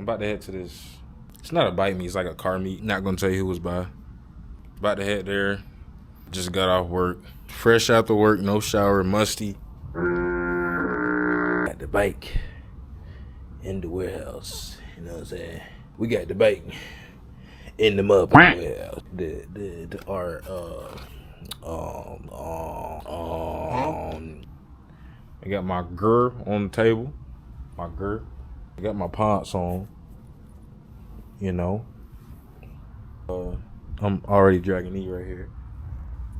about to head to this. It's not a bike meet, it's like a car meet. Not gonna tell you who was by. About to head there. Just got off work. Fresh out the work, no shower, musty. Got the bike in the warehouse. You know what I'm saying? We got the bike in the motherfucking warehouse. I got my gear on the table. My gear. I got my pants on. You know. I'm already dragging E right here.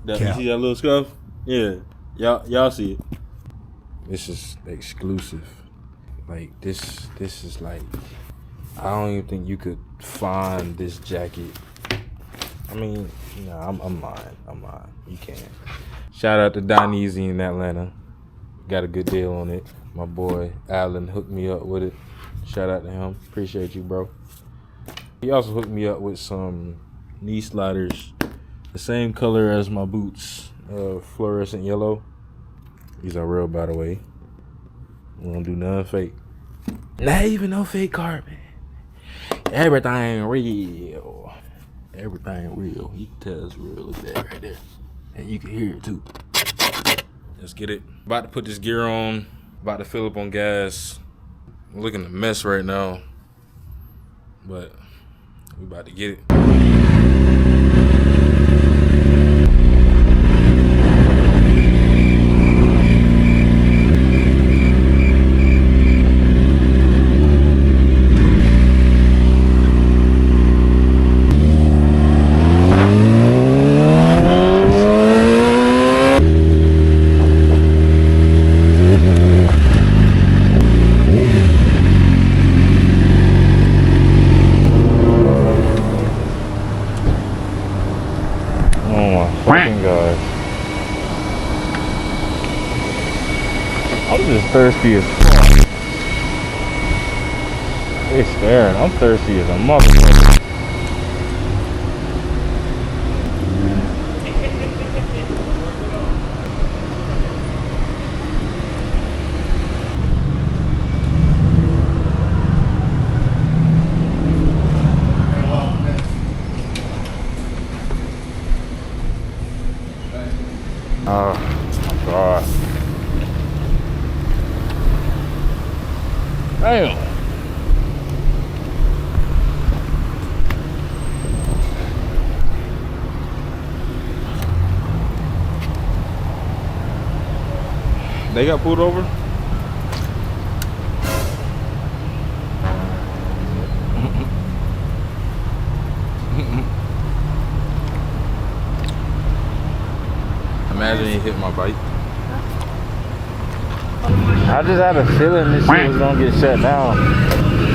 You see that little scuff? Yeah. Y'all see it. This is exclusive. Like this is like, I don't even think you could find this jacket. I mean, no, I'm lying. You can't. Shout out to Donese in Atlanta. Got a good deal on it. My boy Allen hooked me up with it. Shout out to him. Appreciate you, bro. He also hooked me up with some knee sliders, the same color as my boots, fluorescent yellow. These are real, by the way. We don't do nothing fake. Not even no fake carbon. Everything real. Everything real. You can tell it's real. Look at that right there. And you can hear it too. Let's get it. About to put this gear on. About to fill up on gas. I'm looking a mess right now. But we about to get it. I'm just thirsty as fuck. They staring. I'm thirsty as a motherfucker. Oh my God. Damn. They got pulled over? Imagine he hit my bike. I just had a feeling this shit was gonna get shut down.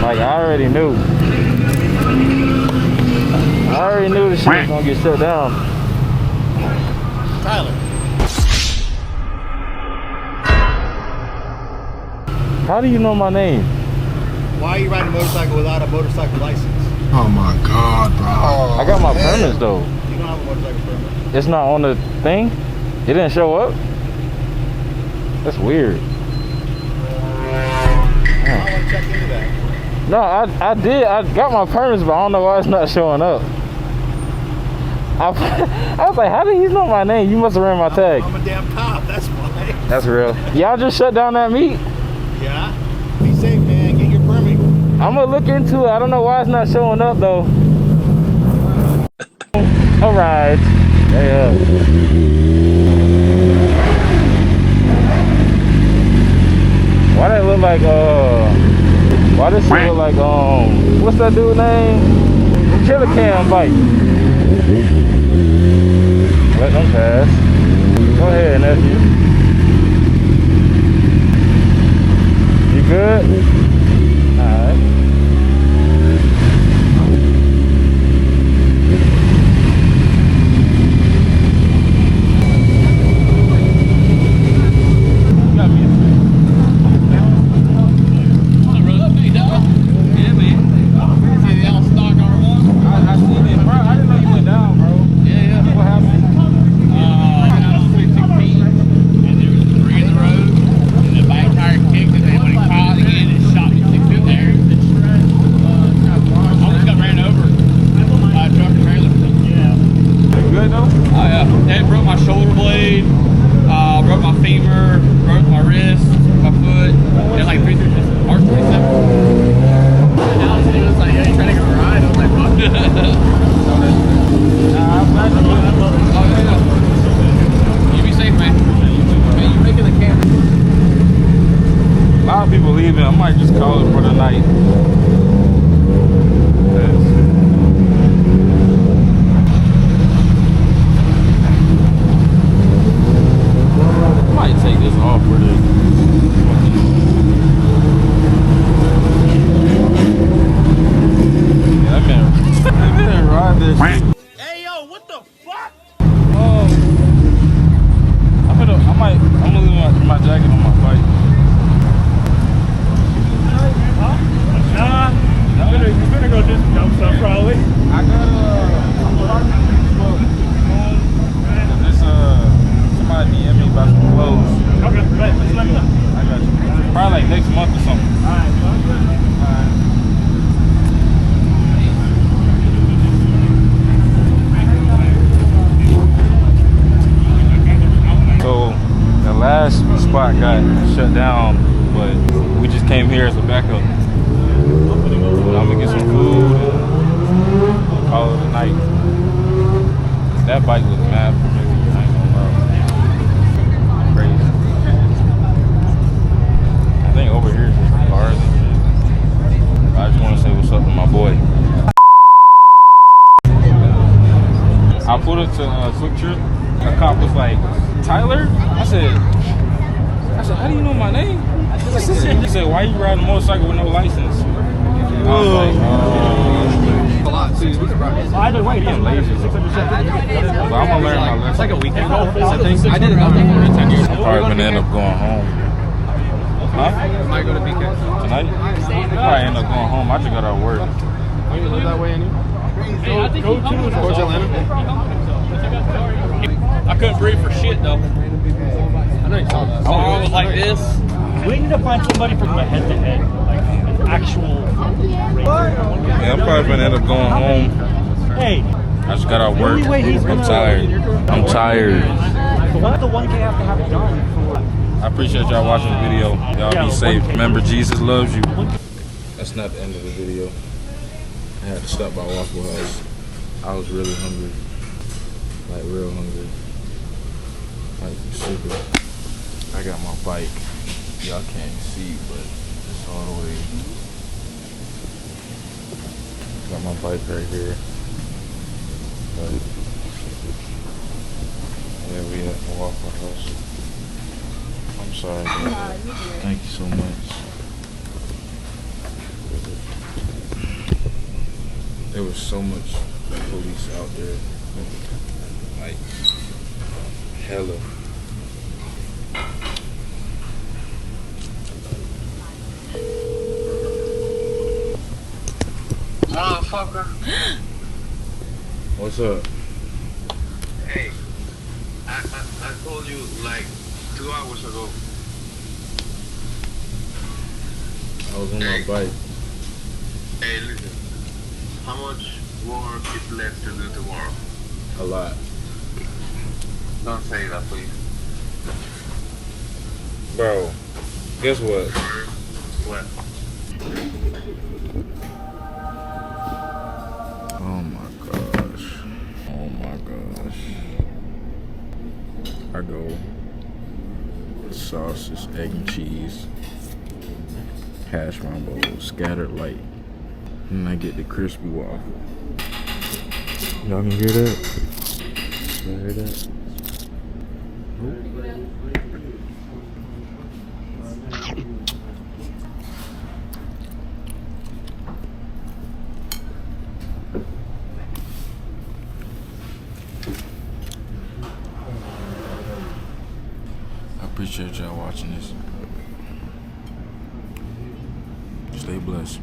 Like, I already knew. This shit was gonna get shut down. Tyler. How do you know my name? Why are you riding a motorcycle without a motorcycle license? Oh my God, bro. I got my permits though. You don't have a motorcycle permit. It's not on the thing? It didn't show up? That's weird. I want to check into that. No, I did. I got my permits, but I don't know why it's not showing up. I was like, how did he know my name? You must have ran my tag. I'm a damn cop, that's why. That's real. Y'all just shut down that meet? Yeah. Be safe, man. Get your permit. I'm gonna look into it. I don't know why it's not showing up though. All right. Yeah. Why that look like why this shit look like what's that dude's name? Killer Cam bike. Let them pass. Go ahead, nephew. You good? Alright. Shot spot got shut down, but we just came here as a backup. But I'm gonna get some food and call it a night. That bike looks mad familiar, I ain't gonna lie. Crazy. I think over here is just cars and shit. I just wanna say what's up to my boy. I pulled into Quick Trip. A cop was like, Tyler? I said, how do you know my name? He said, why you riding a motorcycle with no license? I was like, Either way, being lazy. But I'm gonna learn my lesson. It's like a weekend ago, I think. I did it about 10 years ago. I'm probably gonna end up going home. Huh? Might go to BK. Tonight? Probably end up going home. I just got out of work. You live that way anyway? Go to Atlanta. I couldn't breathe for shit though. I know you saw that. I was like this. We need to find somebody from the head-to-head, like an actual racer. Yeah, I'm probably gonna end up going home. Hey, I just got out of work. I'm tired. I'm tired. the 1K have to have it done for. I appreciate y'all watching the video. Y'all be safe. Remember, Jesus loves you. That's not the end of the video. I had to stop by Waffle House. I was really hungry. Like real hungry. Like super. I got my bike. Y'all can't see, but it's all the way. Got my bike right here. But yeah, we at the Waffle House. I'm sorry, guys. Thank you so much. There was so much police out there. Like, hella. Motherfucker. What's up? Hey, I told you like 2 hours ago. I was on my bike. Hey, listen. How much work is left to do tomorrow? A lot. Don't say that, please. Bro, guess what? What? Oh my gosh. Oh my gosh. I go sausage, egg and cheese, hash brown bowl, scattered light. And I get the crispy waffle. Y'all can hear that? Y'all hear that? I appreciate y'all watching this. Stay blessed.